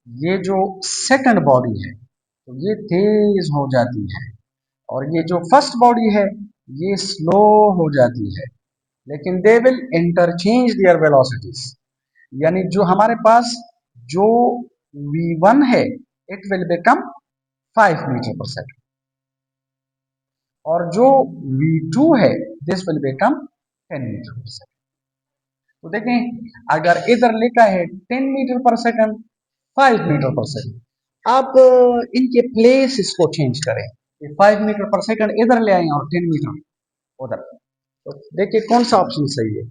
ये जो सेकंड बॉडी है तो ये तेज हो जाती है और ये जो फर्स्ट बॉडी है ये स्लो हो जाती है। लेकिन दे विल इंटरचेंज देयर वेलोसिटीज, यानी जो हमारे पास जो v1 है इट विल बिकम 5 मीटर पर सेकंड और जो v2 है दिस विल बिकम 10 मीटर पर सेकंड। तो देखें अगर इधर लिखा है 10 मीटर पर सेकंड, 5 मीटर पर सेकंड, आप इनके प्लेस इसको चेंज करें, 5 मीटर पर सेकंड इधर ले आए और 10 मीटर उधर। तो देखिए कौन सा ऑप्शन सही है,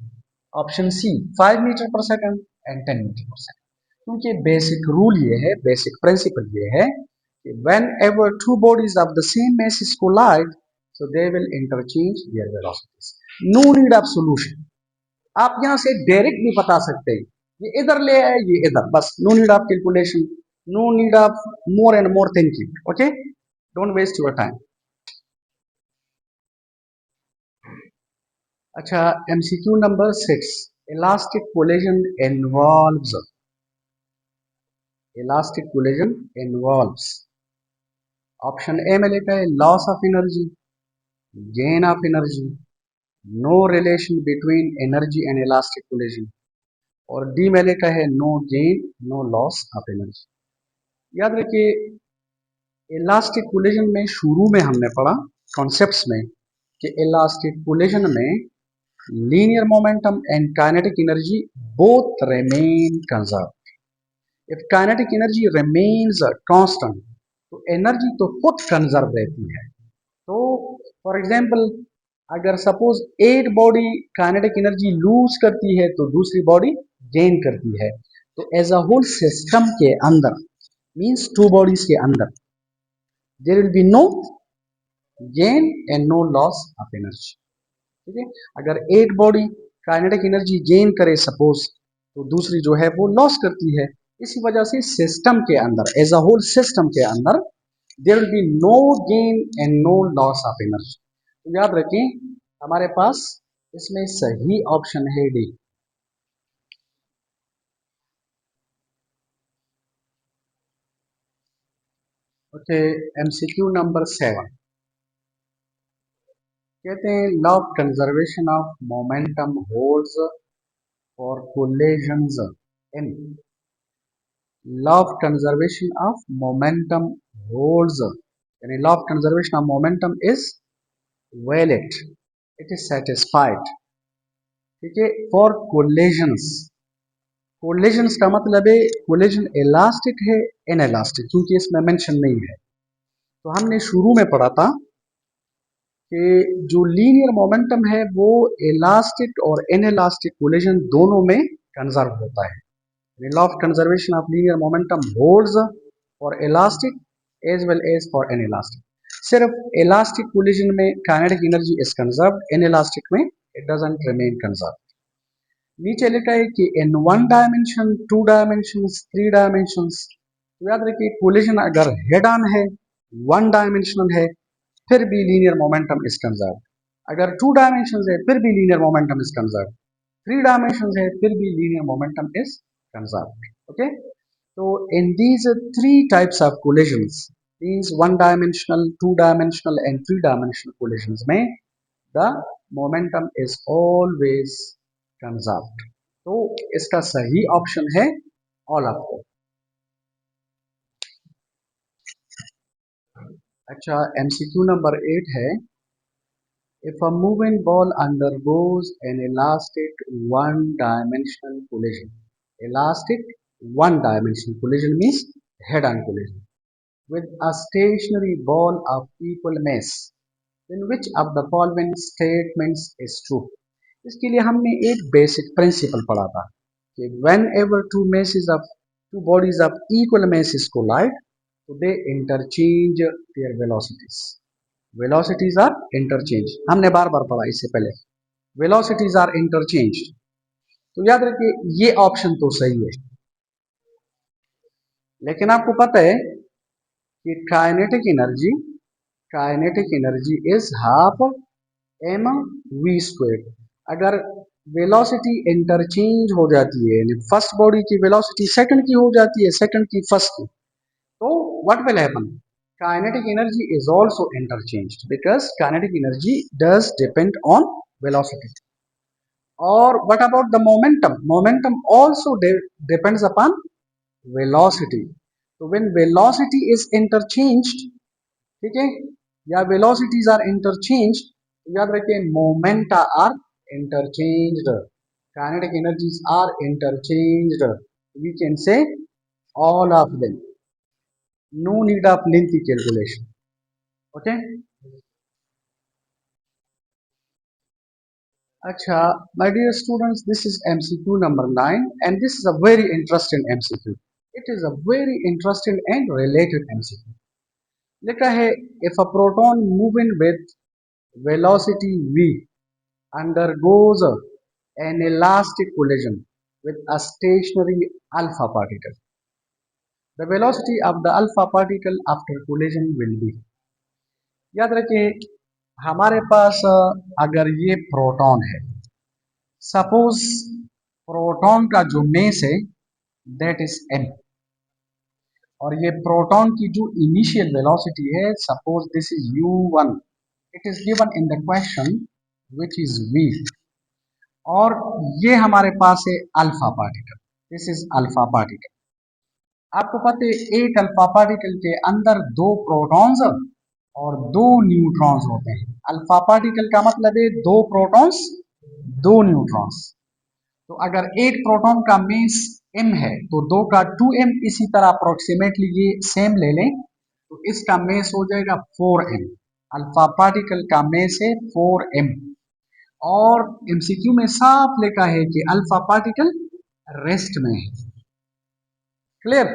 ऑप्शन सी 5 मीटर पर सेकंड एंड 10 मीटर पर सेकंड। क्योंकि बेसिक रूल ये है, बेसिक प्रिंसिपल ये है कि when ever two bodies of the same masses collide so they will interchange their velocities। no need of solution। आप यहां से डायरेक्ट भी बता सकते हैं ये इधर ले आए ये इधर, बस no need of calculation, no need of more and more thinking. Okay, don't waste your time. अच्छा, MCQ number 6, elastic collision involves, elastic collision involves, option A में लिखा है loss of energy, gain of energy, no relation between energy and elastic collision, और डी में लिखा है no gain no loss of energy. याद रखिए इलास्टिक कोलिजन में शुरू में हमने पढ़ा कॉन्सेप्ट्स में कि इलास्टिक कोलिजन में linear momentum and kinetic energy both remain conserve. If kinetic energy remains constant तो एनर्जी तो खुद कंजर्व रहती है। तो फॉर एग्जांपल अगर सपोज एक बॉडी काइनेटिक एनर्जी लूज करती है तो दूसरी बॉडी गेन करती है। तो एज अ होल सिस्टम के अंदर मींस टू बॉडीज के अंदर there will be no gain and no loss of energy. ठीक है, अगर एक बॉडी काइनेटिक एनर्जी गेन करे सपोज, तो दूसरी जो है वो लॉस करती है। इसी वजह से सिस्टम के अंदर, एज अ होल सिस्टम के अंदर, there will be no gain and no loss of energy. तो याद रखें, हमारे पास इसमें सही ऑप्शन है डी। ओके, एमसीक्यू नंबर 7 कहते हैं law of conservation of momentum holds for collisions in. Law of conservation of momentum holds, यानी law of conservation of momentum is valid, it is satisfied. ठीक है, फॉर कोलिजन्स। कोलिजन्स का मतलब है कोलिजन इलास्टिक है इन इलास्टिक, क्योंकि इसमें मेंशन नहीं है। तो हमने शुरू में पढ़ा था कि जो लीनियर मोमेंटम है वो इलास्टिक और इनइलास्टिक कोलिजन दोनों में कंजर्व होता है। Law of conservation of linear momentum holds for elastic as well as for inelastic. सिर्फ इलास्टिक कोलिजन में kinetic energy is conserved, inelastic में इट डजंट रिमेन कंजर्व्ड। नीचे लिखा है कि इन 1 डायमेंशन, 2 डायमेंशन, 3 डायमेंशन। तो याद रखिए, कोलिजन अगर हेड ऑन है, 1 डायमेंशनल है, फिर भी लीनियर मोमेंटम इज कंजर्व। अगर 2 डायमेंशन है फिर भी linear momentum is conserve, 3 dimension है फिर भी linear momentum is conserve. Okay, तो in these 3 types of collisions, means 1 dimensional, 2 dimensional and 3 dimensional collisions में the momentum is always conserved. तो इसका सही ऑप्शन है ऑल ऑफ दम। अच्छा, एमसीक्यू नंबर 8 है if a moving ball undergoes an elastic one-dimensional collision. Elastic one-dimensional collision means head-on collision with a stationary ball of equal mass, then which of the following statements is true? इसके लिए हमने एक बेसिक प्रिंसिपल पढ़ा था कि whenever two bodies of equal masses collide, so they interchange their velocities. Velocities are interchange, हमने बार बार पढ़ा इससे पहले, वेलोसिटीज आर इंटरचेंज। तो याद रखिए ये ऑप्शन तो सही है, लेकिन आपको पता है कि kinetic energy is half m v square. अगर वेलोसिटी इंटरचेंज हो जाती है, यानी फर्स्ट बॉडी की वेलोसिटी सेकंड की हो जाती है, सेकंड की फर्स्ट की, तो what will happen? Kinetic energy is also interchanged because kinetic energy does depend on velocity. Or what about the momentum? Momentum also depends upon velocity. So when velocity is interchanged, ठीक है, या velocities are interchanged, तो याद रखिए momenta are interchanged, kinetic energies are interchanged. We can say all of them. No need of lengthy calculation. Okay. Acha, my dear students, this is MCQ number 9 and this is a very interesting MCQ. It is a very interesting and related MCQ. लिखा है if a proton moving with velocity v undergoes an elastic collision with a stationary alpha particle, the velocity of the alpha particle after collision will be। याद रखिए, हमारे पास अगर ये प्रोटॉन है, सपोज प्रोटॉन का जो मेस है दैट इज m, और ये प्रोटॉन की जो इनिशियल वेलोसिटी है, suppose this is u1, it is given in the question which is v, और ये हमारे पास है alpha particle, this is alpha particle. आपको पता है एक अल्फा पार्टिकल के अंदर 2 प्रोटॉन्स और 2 न्यूट्रॉन्स होते हैं। अल्फा पार्टिकल का मतलब है 2 प्रोटॉन्स 2 न्यूट्रॉन्स। तो अगर एक प्रोटॉन का मेस m है तो 2 का 2m, इसी तरह अप्रोक्सीमेटली ये सेम ले लें तो इसका मेस हो जाएगा 4m। अल्फा पार्टिकल का मेस है 4m, और एमसीक्यू में साफ लिखा है कि अल्फा पार्टिकल रेस्ट में है। क्लियर?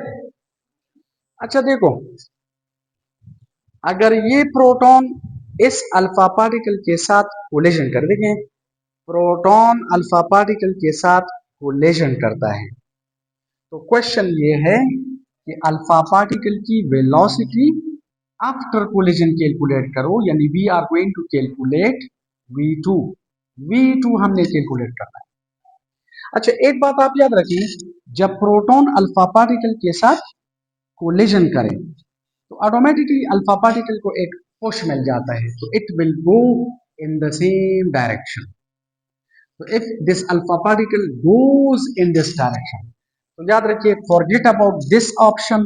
अच्छा देखो, अगर ये प्रोटॉन इस अल्फा पार्टिकल के साथ कोलिजन कर देंगे, प्रोटॉन अल्फा पार्टिकल के साथ कोलिजन करता है, तो क्वेश्चन ये है कि अल्फा पार्टिकल की वेलोसिटी आफ्टर कोलिजन कैलकुलेट करो, यानी we are going to calculate v2। v2 हमने कैलकुलेट करना है। अच्छा, एक बात आप याद रखिए, जब प्रोटॉन अल्फा पार्टिकल के साथ कोलिजन करें तो ऑटोमेटिकली अल्फा पार्टिकल को एक पुश मिल जाता है, तो it will go in the same direction. तो if this alpha particle goes in this direction, तो याद रखिए forget about this option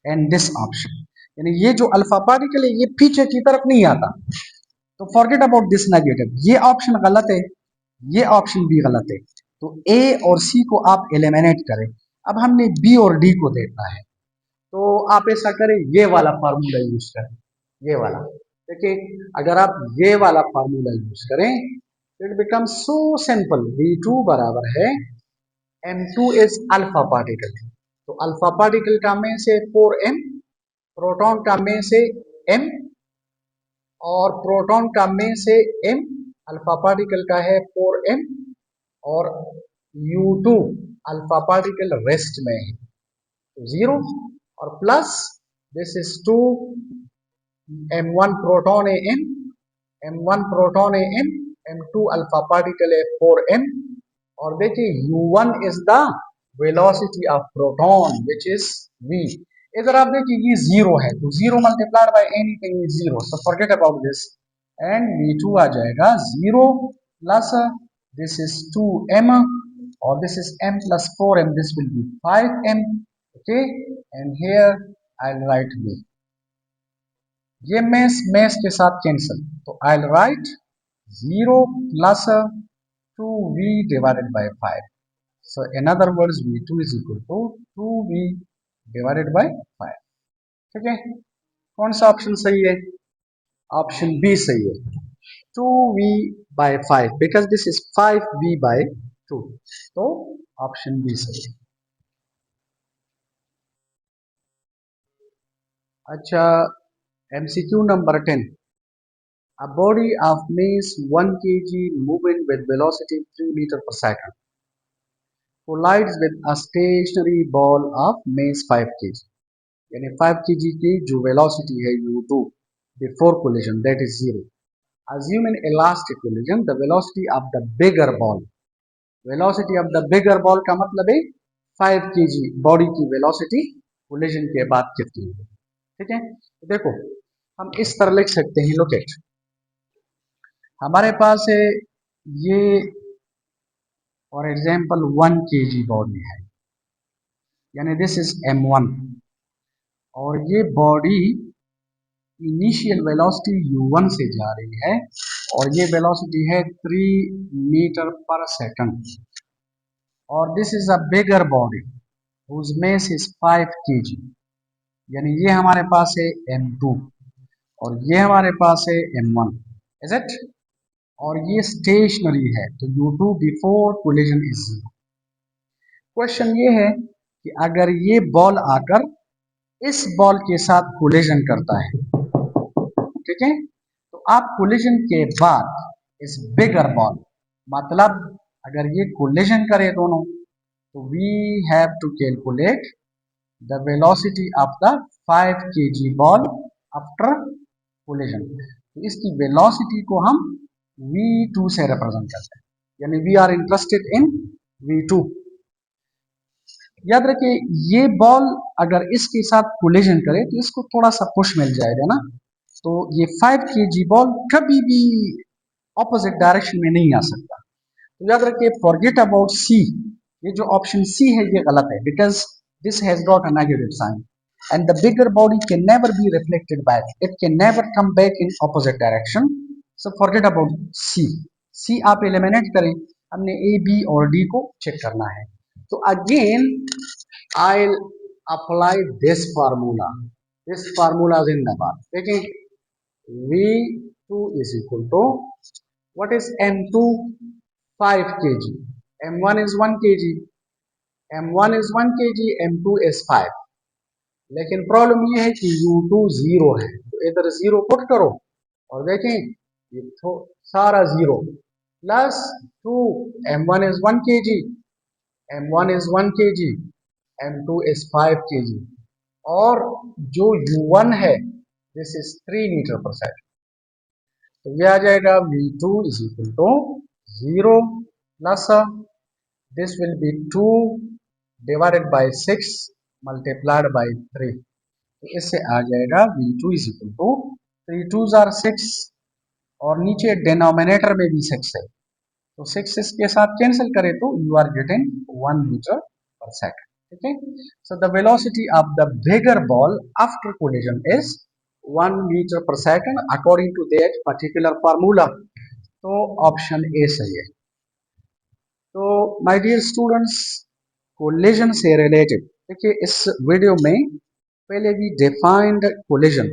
and this option, यानी ये जो अल्फा पार्टिकल है ये पीछे की तरफ नहीं आता, तो फॉरगेट अबाउट दिस नेगेटिव, ये ऑप्शन गलत है, ये ऑप्शन भी गलत है। तो ए और सी को आप एलिमिनेट करें। अब हमने बी और डी को देखना है, तो आप ऐसा करें, ये वाला फार्मूला यूज करें, ये वाला। देखिए, अगर आप ये वाला फार्मूला यूज करें तो it become so simple. V2 बराबर है M2 इज अल्फा पार्टिकल, तो अल्फा पार्टिकल का में से 4m, प्रोटॉन का में से m, और प्रोटॉन का में से m, अल्फा पार्टिकल का है 4m, और U2 अल्फा पार्टिकल रेस्ट में है, तो 0, और plus this is 2, m1 proton है m, m1 प्रोटॉन है m, m2 अल्फा पार्टिकल है 4m, और देखिए u1 is the velocity of proton which is v। इधर आप देखिए ये 0 है, तो 0 multiplied by anything is 0, so forget about this, and v2 आ जाएगा 0 प्लस दिस इज 2m, और this is m plus 4m, this will be 5m, okay, and here I'll write v। ये मेस के साथ कैंसिल, तो I'll write 0 plus 2v divided by 5, so in other words v2 is equal to 2v divided by 5। ठीक है, कौन सा ऑप्शन सही है? ऑप्शन बी सही है, 2v by 5, because this is 5v by 2, तो ऑप्शन बी सही है। अच्छा, MCQ number 10, a body of mass 1 kg moving with velocity 3 meter per second collides with a stationary ball of mass 5 kg, यानी 5 kg की जो velocity है u2 before collision, that is 0। Assuming elastic collision, the velocity of the bigger ball, velocity of the bigger ball का मतलब है 5 kg बॉडी की velocity collision के बाद कितनी है। ठीक है, तो देखो हम इस तरह लिख सकते हैं, look at, हमारे पास है ये फॉर एग्जाम्पल 1 kg बॉडी है, यानी दिस इज m1, और ये बॉडी इनिशियल वेलोसिटी u1 से जा रही है, और ये वेलोसिटी है 3 मीटर पर सेकंड, और this is a bigger body whose mass is 5 kg, यानी ये हमारे पास है m2 और ये हमारे पास है m1, इज इट, और ये स्टेशनरी है, तो u2 before collision is 0। Question ये है कि अगर ये बॉल आकर इस बॉल के साथ कोलिजन करता है, ठीक है, तो आप कोलिजन के बाद इस बिगर बॉल, मतलब अगर ये कोलिजन करे दोनों, तो we have to calculate the velocity of the 5 kg ball after collision, तो इसकी वेलोसिटी को हम v2 से रिप्रेजेंट करते हैं, यानी we are interested in v2। याद रखिए, ये बॉल अगर इसके साथ कोलिजन करे तो इसको थोड़ा सा पुश मिल जाएगा ना, तो ये 5 kg बॉल कभी भी ऑपोजिट डायरेक्शन में नहीं आ सकता। तो याद रखिए फॉरगेट अबाउट सी, ये जो ऑप्शन सी है ये गलत है, because this has got a negative sign and the bigger body can never be reflected back, it can never come back in opposite direction, so forget about C. C आप एलिमिनेट करें, हमने ए बी और डी को चेक करना है। तो again I'll apply this formula, this formula जिंदाबाद। देखें, V2 is equal to what is M2, 5 kg, M1 is 1 kg, M1 is 1 kg, M2 is 5, लेकिन प्रॉब्लम ये है कि U2 0 है, तो इधर जीरो पुट करो और देखें ये तो सारा zero plus two m1 is 1 kg, m1 is 1 kg, m2 is 5 kg और जो u1 है दिस इज 3 मीटर पर सेकंड। तो ये आ जाएगा v2 is equal to 0 plus this will be 2 divided by 6 multiplied by 3। तो इससे आ जाएगा v2 is equal to 3 2s are 6 और नीचे डिनोमिनेटर में भी 6 है तो 6 इसके साथ कैंसिल करें तो यू आर गेटिंग 1 मीटर पर सेकंड। ठीक है, so the velocity of the bigger ball after collision is 1 metre पर second according to that particular formula. तो ऑप्शन ए सही है। तो माय डियर स्टूडेंट्स, कोलिजन से रिलेटेड देखिए इस वीडियो में पहले भी डिफाइंड कोलिजन,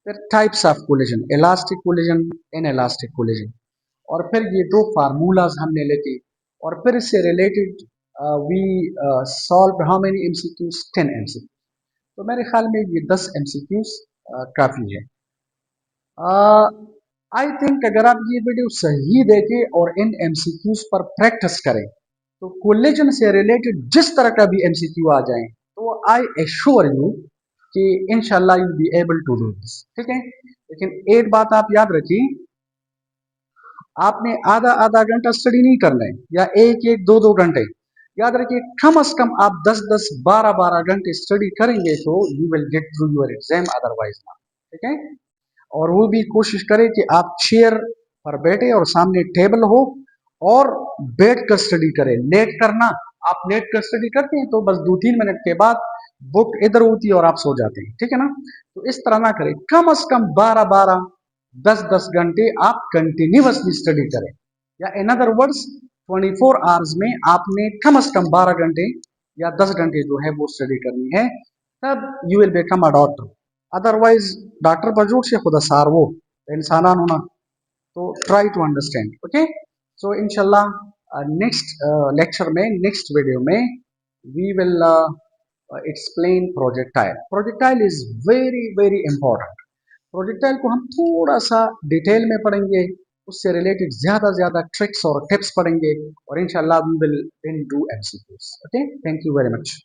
फिर types of collision, elastic collision, inelastic collision, और फिर ये दो फार्मूलाज हमने लेके और फिर इससे related we solve how many MCQs 10 MCQ. तो मेरे ख्याल में ये 10 एमसीक्यूज काफ़ी है। आई थिंक अगर आप ये वीडियो सही देखें और इन एमसीक्यूज पर प्रैक्टिस करें तो कोलिजन से रिलेटेड जिस तरह का भी एमसीक्यू आ जाए तो आई एश्योर यू कि इंशाल्लाह you be able to do this. ठीक है, लेकिन एक बात आप याद रखिए, आपने आधा आधा घंटा स्टडी नहीं करना है या एक एक दो दो घंटे। याद रखिए कम से कम आप 10 12 12 घंटे स्टडी करेंगे तो you will get through your exam, otherwise ना। ठीक है, और वो भी कोशिश करें कि आप चेयर पर बैठे और सामने टेबल हो और बैठ कर स्टडी करें। लेट करना, आप लेट कर स्टडी करते हैं तो बस 2-3 मिनट के बाद बुक इधर होती है और आप सो जाते हैं। ठीक है ना, तो इस तरह ना करें, कम से कम 12 10 घंटे आप कंटिन्यूअसली स्टडी करें, या इन अदर वर्ड्स 24 आवर्स में आपने कम से कम 12 घंटे या 10 घंटे जो है वो स्टडी करनी है, तब you will become a doctor. Otherwise doctor बजूट से खुदा सार वो इंसान होना। तो try to understand. Okay, so इंशाल्लाह नेक्स्ट लेक्चर में, नेक्स्ट वीडियो में we will explain projectile. Projectile is very very important. Projectile को हम थोड़ा सा डिटेल में पढ़ेंगे, उससे रिलेटेड ज्यादा ट्रिक्स और टिप्स पढ़ेंगे और इंशाल्लाह we will then do MCQs. Okay, thank you very much.